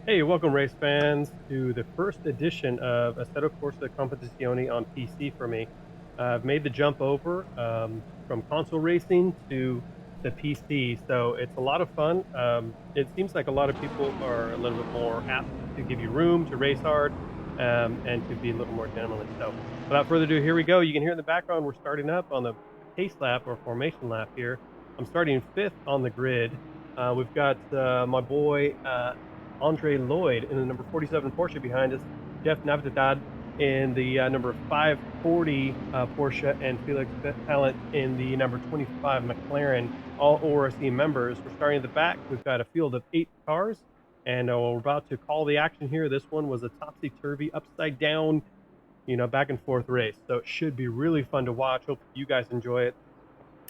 Hey, welcome race fans to the first edition of Assetto Corsa Competizione on PC for me. I've made the jump over from console racing to the PC, so it's a lot of fun. It seems like a lot of people are a little bit more apt to give you room to race hard and to be a little more gentlemanly. So, without further ado, here we go. You can hear in the background we're starting up on the pace lap or formation lap here. I'm starting fifth on the grid. We've got my boy Andre Lloyd in the number 47 Porsche behind us, Jeff Navdadad in the number 540 Porsche, and Felix Talent in the number 25 McLaren, all ORC members. We're starting at the back. We've got a field of 8 cars, and we're about to call the action here. This one was a topsy-turvy, upside-down, back and forth race, so it should be really fun to watch. Hope you guys enjoy it.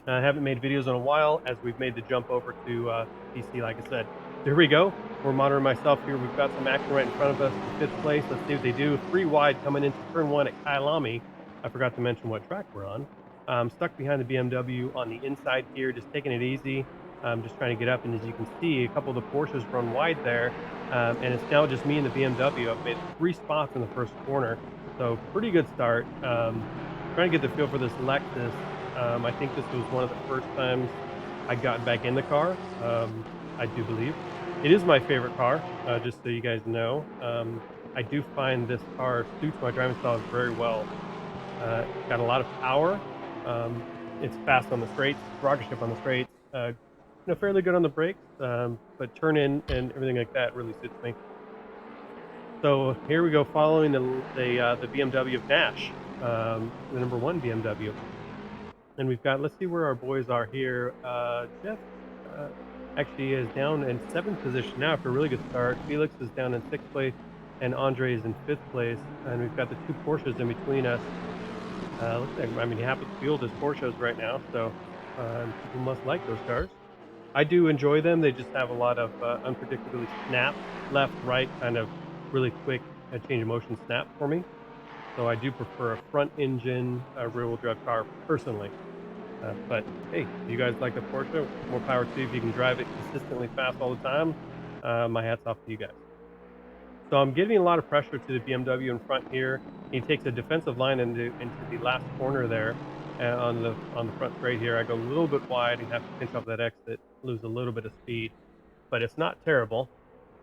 I haven't made videos in a while as we've made the jump over to PC, like I said. So here we go. We're monitoring myself here. We've got some action right in front of us in fifth place. Let's see what they do. Three wide coming into turn one at Kyalami. I forgot to mention what track we're on. I'm stuck behind the BMW on the inside here, just taking it easy. I'm just trying to get up. And as you can see, a couple of the Porsches run wide there. And it's now just me and the BMW. I've made 3 spots in the first corner. So pretty good start. Trying to get the feel for this Lexus. I think this was one of the first times I got back in the car. I do believe it is my favorite car. Just so you guys know, I do find this car suits my driving style very well. Got a lot of power. It's fast on the straights, rocket ship on the straights. Fairly good on the brakes, but turn in and everything like that really suits me. So here we go, following the BMW of Nash, the number one BMW. And we've got, let's see where our boys are here. Jeff uh, actually is down in seventh position now after a really good start. Felix is down in sixth place, and Andre is in fifth place. And we've got the two Porsches in between us. Looks like, I mean, half of the field is Porsches right now, so people must like those cars. I do enjoy them. They just have a lot of unpredictably snaps, left, right, kind of really quick change of motion snap for me. So I do prefer a front engine rear-wheel drive car personally. But hey, if you guys like the Porsche, more power to you. If you can drive it consistently fast all the time, my hat's off to you guys. So I'm giving a lot of pressure to the BMW in front here. He takes a defensive line into the last corner there on the front straight here. I go a little bit wide and have to pinch off that exit, lose a little bit of speed, but it's not terrible.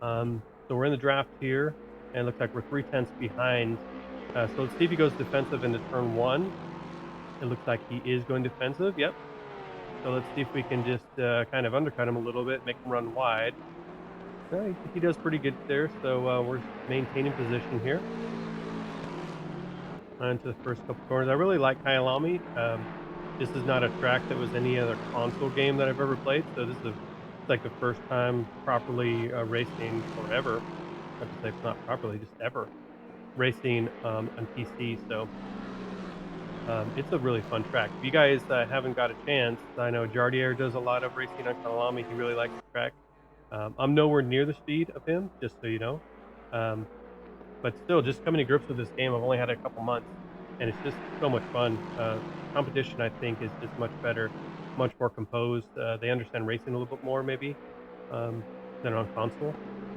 So we're in the draft here, and it looks like we're 3/10 behind. So let's see if he goes defensive into turn one. It looks like he is going defensive. Yep. So let's see if we can just kind of undercut him a little bit, make him run wide. He does pretty good there. So we're maintaining position here into the first couple corners. I really like Kyalami. This is not a track that was any other console game that I've ever played. So this is like the first time properly racing forever. I have to say it's not properly, just ever racing on PC. So it's a really fun track. If you guys haven't got a chance, I know Jardier does a lot of racing on Kyalami. He really likes the track. I'm nowhere near the speed of him, just so you know. Um, but still, just coming to grips with this game, I've only had it a couple months, and it's just so much fun. Competition, I think, is just much better, much more composed. They understand racing a little bit more, maybe, um, than on console.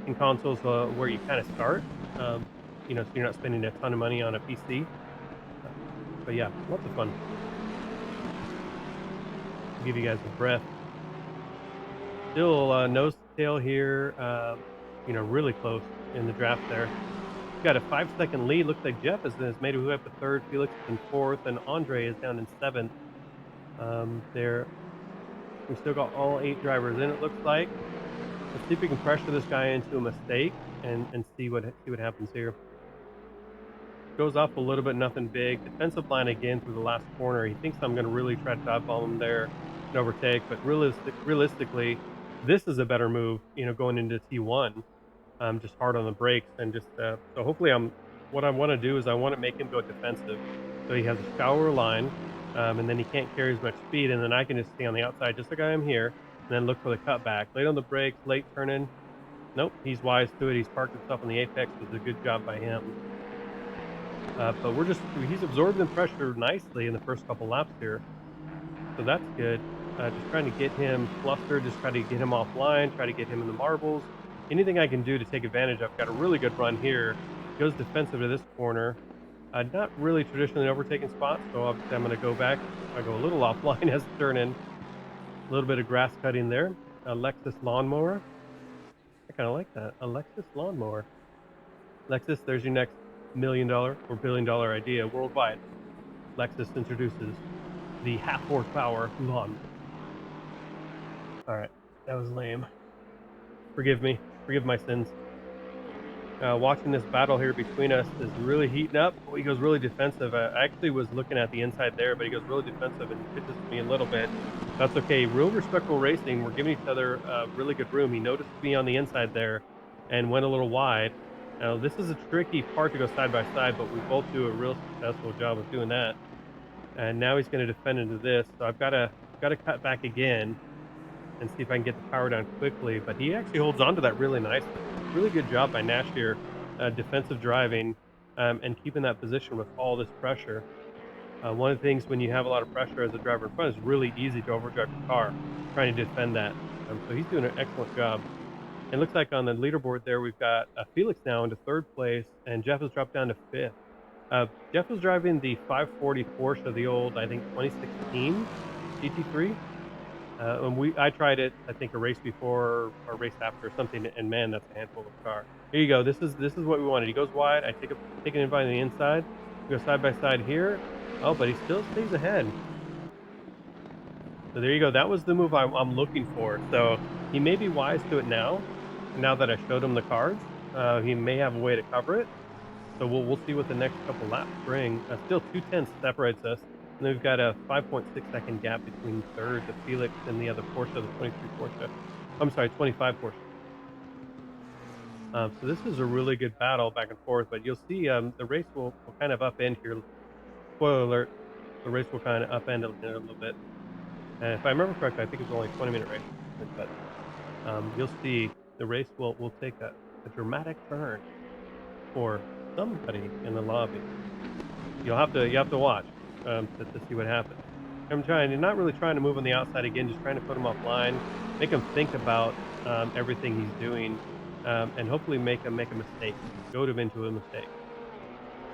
In consoles, where you kind of start, so you're not spending a ton of money on a PC. Uh, but yeah, lots of fun. I'll give you guys a breath. Still nose to tail here. Really close in the draft there. Got a 5-second lead. Looks like Jeff has made a way up to third. Felix is in fourth, and Andre is down in seventh. There, we still got all 8 drivers in. It looks like. Let's see if we can pressure this guy into a mistake and see what happens here. Goes off a little bit, nothing big. Defensive line again through the last corner. He thinks I'm going to really try to dive bomb him there and overtake, but realistically, this is a better move. Going into T1. Just hard on the brakes and just so hopefully what I want to do is I want to make him go defensive so he has a shallower line, and then he can't carry as much speed, and then I can just stay on the outside just like I am here and then look for the cutback late on the brakes, late turn in. Nope, he's wise to it. He's parked himself on the apex. It was a good job by him. But he's absorbed the pressure nicely in the first couple laps here, so that's good. Just trying to get him flustered, just try to get him offline, try to get him in the marbles. anything I can do to take advantage. I've got a really good run here. Goes defensive to this corner. Not really traditionally an overtaking spot, so obviously I'm going to go back. I go a little offline as a turn in. A little bit of grass cutting there. A Lexus lawnmower. I kind of like that. A Lexus lawnmower. Lexus, there's your next $1 million or $1 billion idea worldwide. Lexus introduces the half horsepower lawnmower. All right, that was lame. Forgive me. Forgive my sins. Watching this battle here between us is really heating up. Oh, he goes really defensive. I actually was looking at the inside there, but he goes really defensive and pitches me a little bit. That's okay. Real respectful racing. We're giving each other really good room. He noticed me on the inside there and went a little wide. Now, this is a tricky part to go side by side, but we both do a real successful job of doing that. And now he's going to defend into this. So I've got to cut back again and see if I can get the power down quickly. But he actually holds on to that really nicely. Really good job by Nash here, defensive driving and keeping that position with all this pressure. One of the things when you have a lot of pressure as a driver in front is really easy to overdrive your car, trying to defend that. So he's doing an excellent job. It looks like on the leaderboard there, we've got Felix now into third place, and Jeff has dropped down to fifth. Jeff was driving the 540 Porsche, the old, I think, 2016 GT3. And I tried it, I think a race before or a race after or something, and man, that's a handful of car. Here you go. This is what we wanted. He goes wide. I take an invite on the inside. We go side by side here. Oh, but he still stays ahead. So there you go. That was the move I'm looking for. So he may be wise to it now. Now that I showed him the cards, he may have a way to cover it. So we'll see what the next couple laps bring. Still 2 tenths separates us. And then we've got a 5.6 second gap between third, the Felix, and the other Porsche, the 23 Porsche. I'm sorry, 25 Porsche. So this is a really good battle back and forth, but you'll see the race will kind of upend here. Spoiler alert, the race will kind of upend a little bit. And if I remember correctly, I think it's only a 20-minute race. But you'll see the race will take a dramatic turn for somebody in the lobby. You have to watch to see what happens. Not really trying to move on the outside again, just trying to put him offline, make him think about everything he's doing, and hopefully make him make a mistake, goad him into a mistake.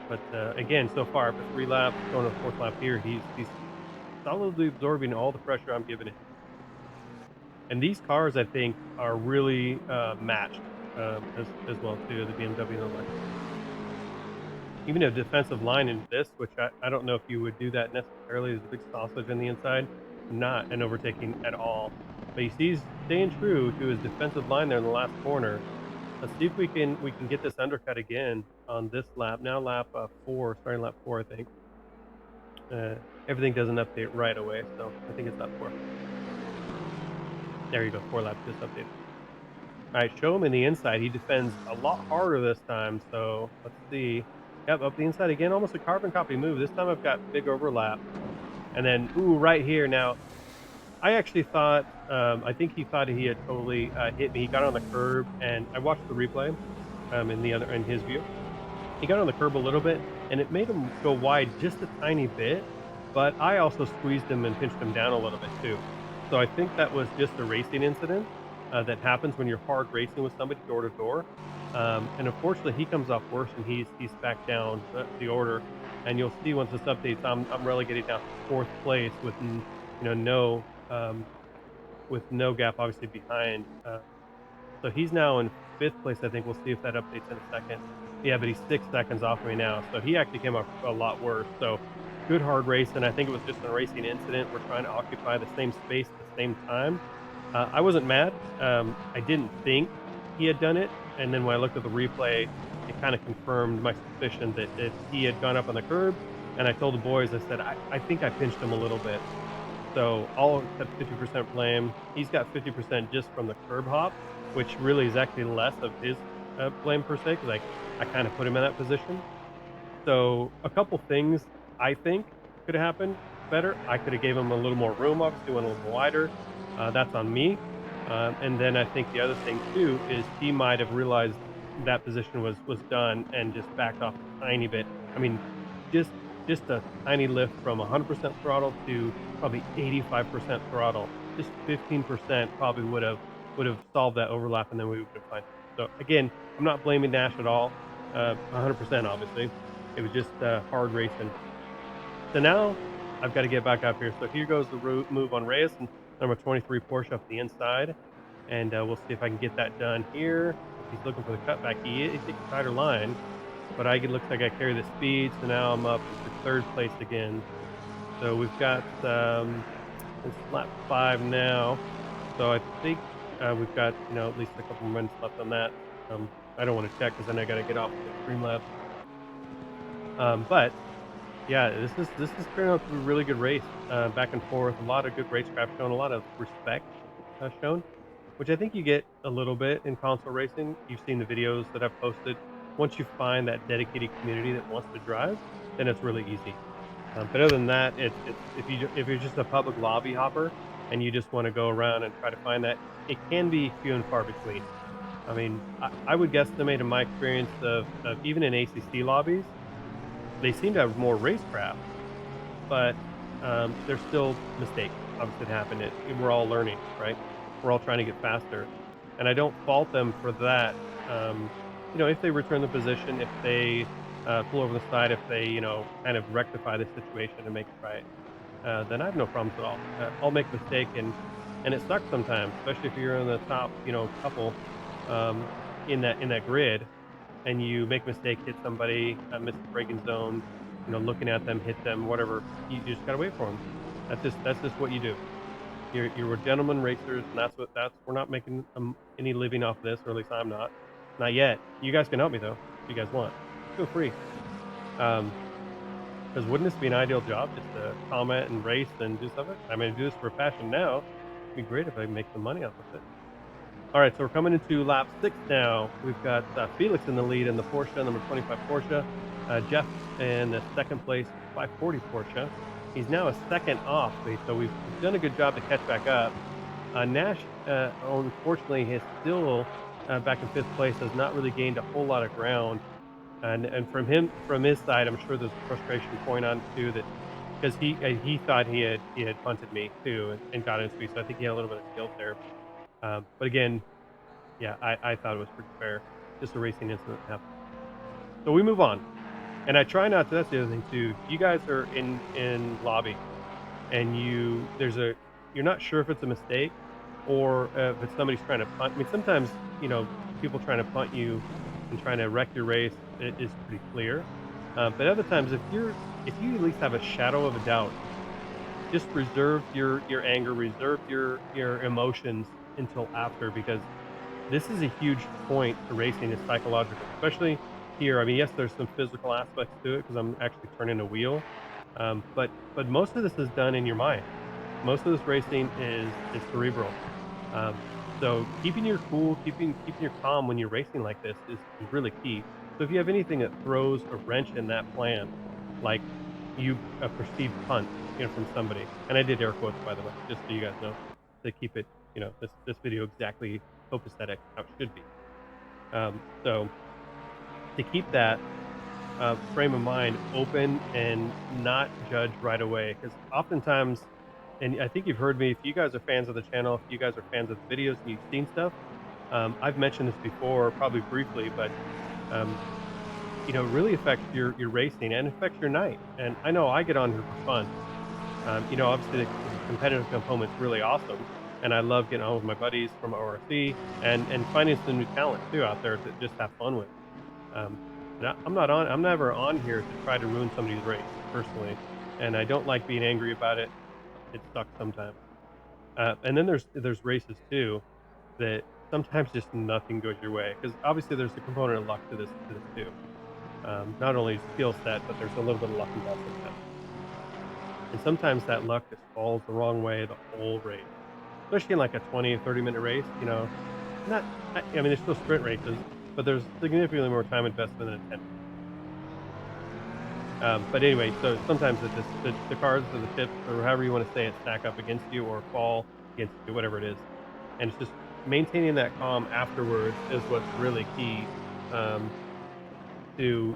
But again, so far for 3 laps, going to the fourth lap here, he's solidly absorbing all the pressure I'm giving him. And these cars, I think, are really matched as well too, the BMW and the Lexus. Even a defensive line in this, which I don't know if you would do that necessarily. There's a big sausage on the inside, not an overtaking at all. But you see he's staying true to his defensive line there in the last corner. Let's see if we can get this undercut again on this lap. Now lap 4, starting lap 4, I think. Everything doesn't update right away, so I think it's lap 4. There you go, 4 laps just updated. All right, show him in the inside. He defends a lot harder this time, so let's see. Yep, up the inside again, almost a carbon copy move. This time I've got big overlap. And then, ooh, right here. Now, I actually thought, I think he thought he had totally hit me. He got on the curb, and I watched the replay in his view. He got on the curb a little bit, and it made him go wide just a tiny bit. But I also squeezed him and pinched him down a little bit, too. So I think that was just a racing incident that happens when you're hard racing with somebody door to door. And unfortunately, he comes off worse, and he's back down the order. And you'll see once this updates, I'm relegated down to fourth place with no gap obviously behind. So he's now in fifth place. I think we'll see if that updates in a second. Yeah, but he's 6 seconds off me now, so he actually came off a lot worse. So good hard race, and I think it was just a racing incident. We're trying to occupy the same space at the same time. I wasn't mad. I didn't think he had done it, and then when I looked at the replay, it kind of confirmed my suspicion that he had gone up on the curb. And I told the boys, I said, I think I pinched him a little bit. So I'll accept 50% blame. He's got 50% just from the curb hop, which really is actually less of his blame per se, because I kind of put him in that position. So a couple things I think could have happened better. I could have gave him a little more room, obviously went a little wider. That's on me. And then I think the other thing too is he might have realized that position was done and just backed off a tiny bit. I mean, just a tiny lift from 100% throttle to probably 85% throttle. Just 15% probably would have solved that overlap, and then we would have been fine. So again, I'm not blaming Nash at all, 100% obviously. It was just hard racing. So now I've got to get back up here. So here goes the route move on Reyes and number 23 Porsche up the inside, and we'll see if I can get that done here. If he's looking for the cutback, he takes a tighter line, but it looks like I carry the speed, so now I'm up into third place again. So we've got it's lap 5 now. So I think we've got at least a couple more minutes left on that. I don't want to check because then I got to get off the Streamlabs. But yeah, this is turning out to be a really good race, back and forth. A lot of good racecraft shown, a lot of respect shown, which I think you get a little bit in console racing. You've seen the videos that I've posted. Once you find that dedicated community that wants to drive, then it's really easy. But other than that, it's if you're just a public lobby hopper and you just want to go around and try to find that, it can be few and far between. I mean, I would guesstimate in my experience of even in ACC lobbies, they seem to have more racecraft, but there's still mistakes obviously that happen. We're all learning, right? We're all trying to get faster, and I don't fault them for that. Um, if they return the position, if they pull over the side, if they kind of rectify the situation and make it right, then I have no problems at all. I'll make a mistake, and it sucks sometimes, especially if you're in the top couple um, in that grid and you make a mistake, hit somebody, miss the braking zone, looking at them, hit them, whatever. You just gotta wait for them. That's just what you do. You're a gentleman racers, and that's we're not making any living off of this, or at least I'm not yet. You guys can help me though if you guys want. Feel free. Um, because wouldn't this be an ideal job just to comment and race and do something? I mean, I do this for a passion now. It'd be great if I make some money off of it. All right, so we're coming into lap 6 now. We've got Felix in the lead in the Porsche, number 25 Porsche. Jeff in the second place, 540 Porsche. He's now a second off, so we've done a good job to catch back up. Nash, unfortunately, is still back in fifth place, has not really gained a whole lot of ground. And from his side, I'm sure there's a frustration point on too that because he thought he had punted me too and got into me, so I think he had a little bit of guilt there. But again, yeah, I thought it was pretty fair. Just a racing incident happened. So we move on. And I try not to, that's the other thing too. If you guys are in lobby and you're not sure if it's a mistake or if it's somebody's trying to punt. I mean, sometimes, people trying to punt you and trying to wreck your race, it is pretty clear. But other times if you at least have a shadow of a doubt, just reserve your anger, reserve your emotions until after, because this is a huge point to racing is psychological, especially here. I mean, yes, there's some physical aspects to it because I'm actually turning a wheel, but most of this is done in your mind. Most of this racing is cerebral. Um, so keeping your cool, keeping your calm when you're racing like this is really key. So if you have anything that throws a wrench in that plan, like a perceived punt, from somebody, and I did air quotes by the way, just so you guys know, to keep it, this video exactly copacetic how it should be. So to keep that frame of mind open and not judge right away, because oftentimes, and I think you've heard me, if you guys are fans of the channel, if you guys are fans of the videos and you've seen stuff, I've mentioned this before, probably briefly, but um, it really affects your racing and affects your night. And I know I get on here for fun. Obviously the competitive component's really awesome, and I love getting on with my buddies from ORC and finding some new talent too out there to just have fun with. Um, and I'm never on here to try to ruin somebody's race personally, and I don't like being angry about it. It sucks sometimes. And then there's races too that sometimes just nothing goes your way because obviously there's a component of luck to this too. Not only skill set, but there's a little bit of luck involved sometimes. And sometimes that luck just falls the wrong way the whole race, especially in like a 20 or 30-minute race. Not, I mean, there's still sprint races, but there's significantly more time investment than a 10. But anyway, so sometimes the cards or the tips or however you want to say it stack up against you or fall against you, whatever it is. And it's just maintaining that calm afterwards is what's really key um, to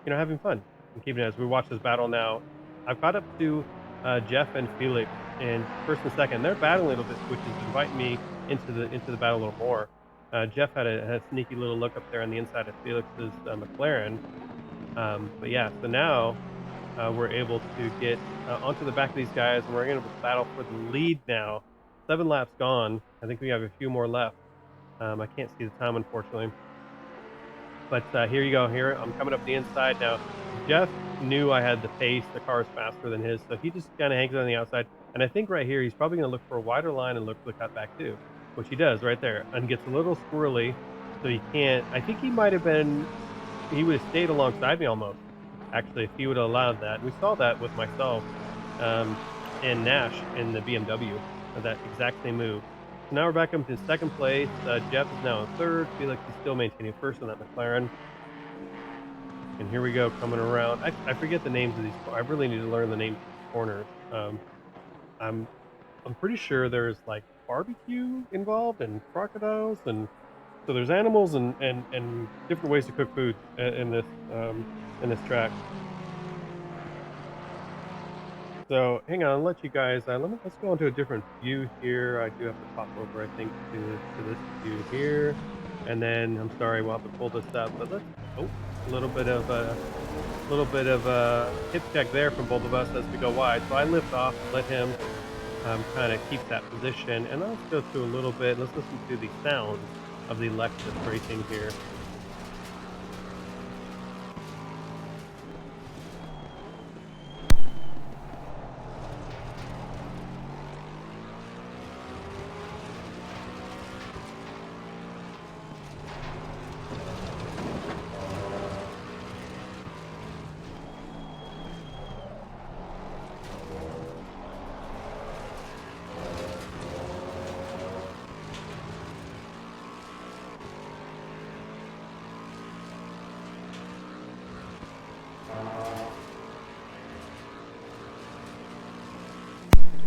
having fun and keeping it. As we watch this battle now, I've got up to Jeff and Felix in first and second. They're battling a little bit, which is inviting me into the battle a little more. Jeff had a sneaky little look up there on the inside of Felix's McLaren. But yeah, so now we're able to get onto the back of these guys, and we're able to battle for the lead now. 7 laps gone. I think we have a few more left. I can't see the time, unfortunately. But here you go. Here I'm coming up the inside now. Jeff knew I had the pace. The car is faster than his, so he just kind of hangs on the outside. And I think right here he's probably going to look for a wider line and look for the cutback too, which he does right there, and gets a little squirrely. So he can't. I think he might have been. He would have stayed alongside me almost. Actually, if he would have allowed that, we saw that with myself um, and Nash in the BMW. That exact same move. So now we're back up to second place. Jeff is now in third. Felix is still maintaining first in that McLaren. And here we go, coming around. I forget the names of these. I really need to learn the names of these corners. I'm I'm pretty sure there's like barbecue involved and crocodiles, and so there's animals and different ways to cook food in this track. So hang on, I'll let you guys. Let's go into a different view here. I do have to pop over, I think, to this view here, and then I'm sorry, we'll have to pull this up. But let's. Oh, a little bit of a hip check there from both of us as we go wide. So I lift off, let him kind of keep that position, and let's go through a little bit. Let's listen to the sounds of the Lexus racing here.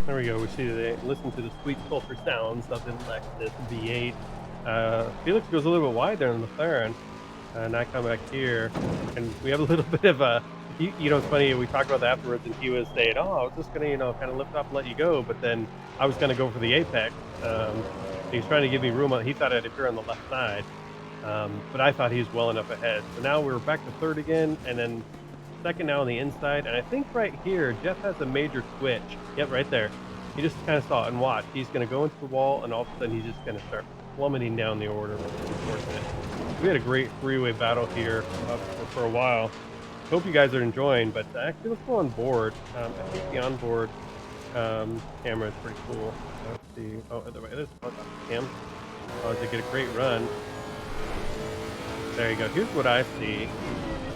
There we go. We see they listen to the sweet sultry sounds of the Lexus V8. Felix goes a little bit wide there in the McLaren, and I come back here, and we have a little bit of a. It's funny. We talked about that afterwards, and he was saying, "Oh, I was just gonna, kind of lift off and let you go," but then I was gonna go for the apex. He was trying to give me room. He thought I'd appear on the left side, but I thought he was well enough ahead. So now we're back to third again, and then second now on the inside. And I think right here, Jeff has a major switch. Yep, right there. He just kind of saw it and watch. He's going to go into the wall, and all of a sudden he's just going to start plummeting down the order. We had a great three-way battle here for a while. Hope you guys are enjoying, but actually let's go on board. I think the onboard camera is pretty cool. Let's see. Oh, other way. There's cam. Oh, to get a great run. There you go. Here's what I see.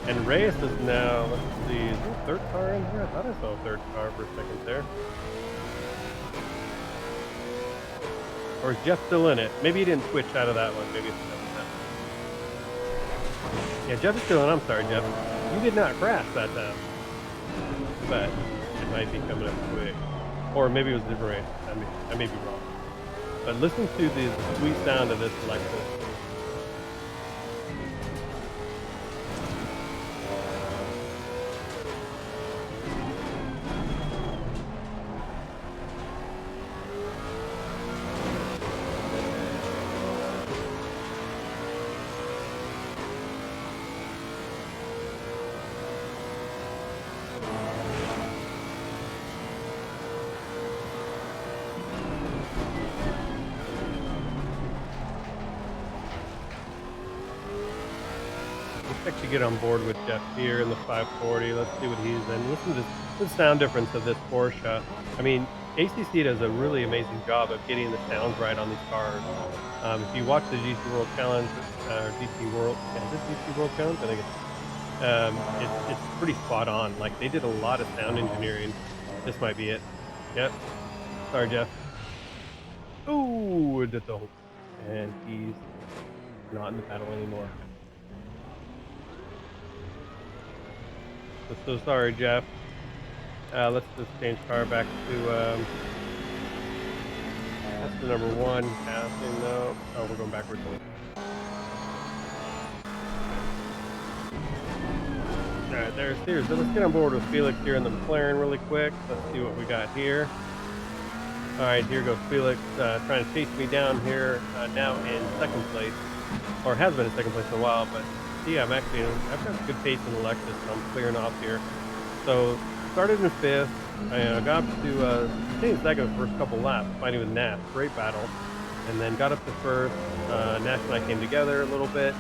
And Reyes is now, let's see, is there a third car in here? I thought I saw a third car for a second there. Or is Jeff still in it? Maybe he didn't switch out of that one. Maybe it's that. Yeah, Jeff is still in. I'm sorry, Jeff. You did not crash that time. But it might be coming up quick. Or maybe it was a different race. I may be wrong. But listen to the sweet sound of this Lexus. Let's actually get on board with Jeff here in the 540. Let's see what he's in. Listen to the sound difference of this Porsche. I mean, ACC does a really amazing job of getting the sounds right on these cars. If you watch the GC World Challenge, or GC World, is this GC World Challenge? I think it's pretty spot on. Like, they did a lot of sound engineering. This might be it. Yep. Sorry, Jeff. Ooh, and he's not in the battle anymore. So sorry, Jeff. Let's just change car back to that's the number one passing though. Oh, we're going backwards. Alright, there's so let's get on board with Felix here in the McLaren really quick. Let's see what we got here. All right, here goes Felix trying to chase me down here now in second place, or has been in second place for a while. But see, I've got good pace in the Lexus, and I'm clearing off here. So started in fifth. I got up to stayed in second the first couple laps, fighting with Nash. Great battle, and then got up to first. Nash and I came together a little bit.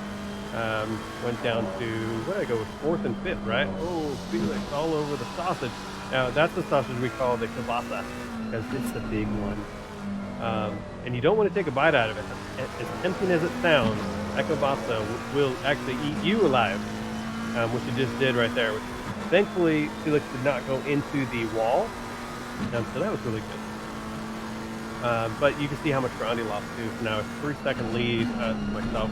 Went down to what did I go with fourth and fifth, right? Oh, Felix all over the sausage. Now that's the sausage we call the kielbasa because it's the big one. And you don't want to take a bite out of it. As tempting as it sounds, that kielbasa will actually eat you alive, which it just did right there. Which, thankfully, Felix did not go into the wall, so that was really good. But you can see how much ground he lost too. So now it's 3 second lead to myself,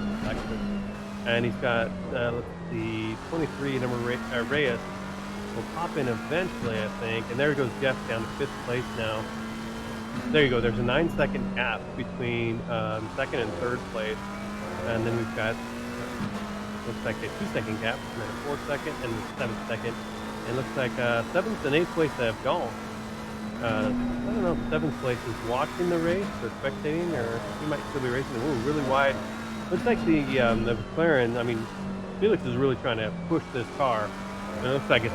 and he's got let's see, 23 number Reyes will pop in eventually, I think. And there goes Jeff down to fifth place now. There you go. There's a 9 second gap between second and third place, and then we've got looks like a 2 second gap, and then a 4 second, and a 7 second. And it looks like seventh and eighth place have gone. I don't know if seventh place is watching the race or spectating, or he might still be racing. Ooh, really wide. Looks like the McLaren. I mean, Felix is really trying to push this car. It looks like it's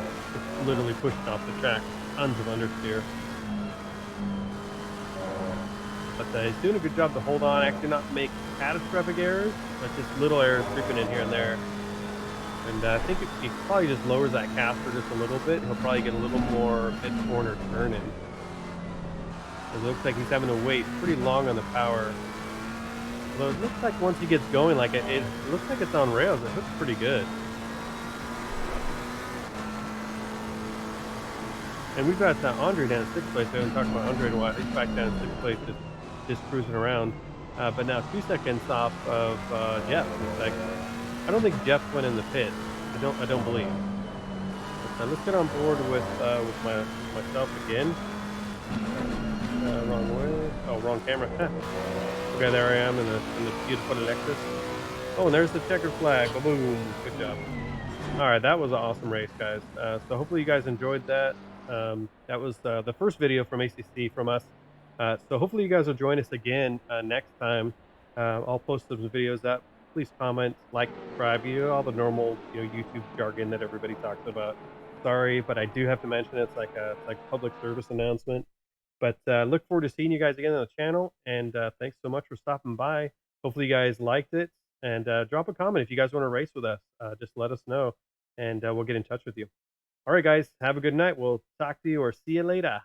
literally pushing off the track. Tons of understeer. But he's doing a good job to hold on, actually not make catastrophic errors, but just little errors creeping in here and there. And I think if he probably just lowers that caster just a little bit, he'll probably get a little more mid-corner turning. It looks like he's having to wait pretty long on the power. Although it looks like once he gets going, like it looks like it's on rails. It looks pretty good. And we've got Andre down in sixth place. I haven't talked about Andre in a while. He's back down in sixth place, just cruising around. But now 2 seconds off of Jeff. Like, I don't think Jeff went in the pit. I don't believe. But, let's get on board with myself again. Wrong way. Oh, wrong camera. Okay, there I am in the beautiful Lexus. Oh, and there's the checkered flag. Boom! Good job. All right, that was an awesome race, guys. So hopefully you guys enjoyed that. That was the first video from ACC from us. So hopefully you guys will join us again next time. I'll post some videos up. Please comment, like, subscribe. You know, all the normal YouTube jargon that everybody talks about. Sorry, but I do have to mention it. It's like a public service announcement. But look forward to seeing you guys again on the channel. And thanks so much for stopping by. Hopefully you guys liked it. And drop a comment if you guys want to race with us. Just let us know, and we'll get in touch with you. All right, guys. Have a good night. We'll talk to you or see you later.